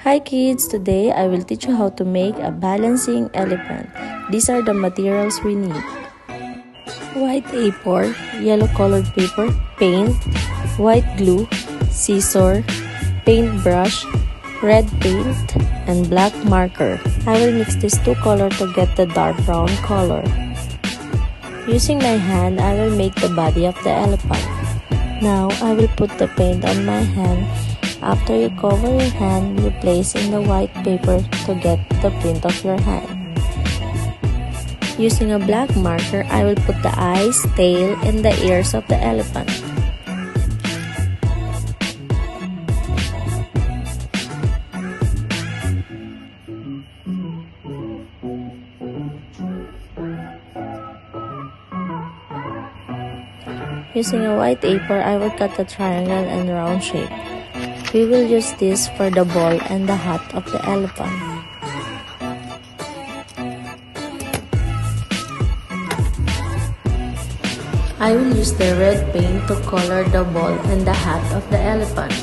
Hi kids, today I will teach you how to make a balancing elephant. These are the materials we need. White A4, yellow colored paper, paint, white glue, scissor, paintbrush, red paint, and black marker. I will mix these two colors to get the dark brown color. Using my hand, I will make the body of the elephant. Now, I will put the paint on my hand. After you cover your hand, you place in the white paper to get the print of your hand. Using a black marker, I will put the eyes, tail, and the ears of the elephant. Using a white paper, I will cut the triangle and round shape. We will use this for the ball and the hat of the elephant. I will use the red paint to color the ball and the hat of the elephant.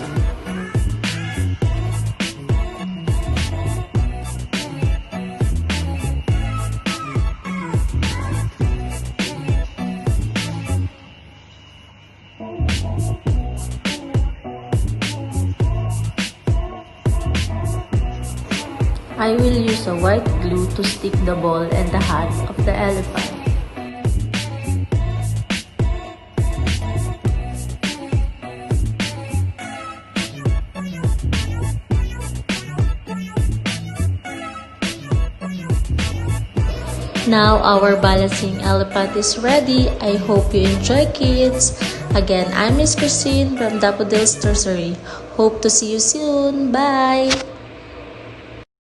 I will use a white glue to stick the ball and the hat of the elephant. Now our balancing elephant is ready. I hope you enjoy, kids. Again, I'm Miss Christine from Daffodils Nursery. Hope to see you soon. Bye!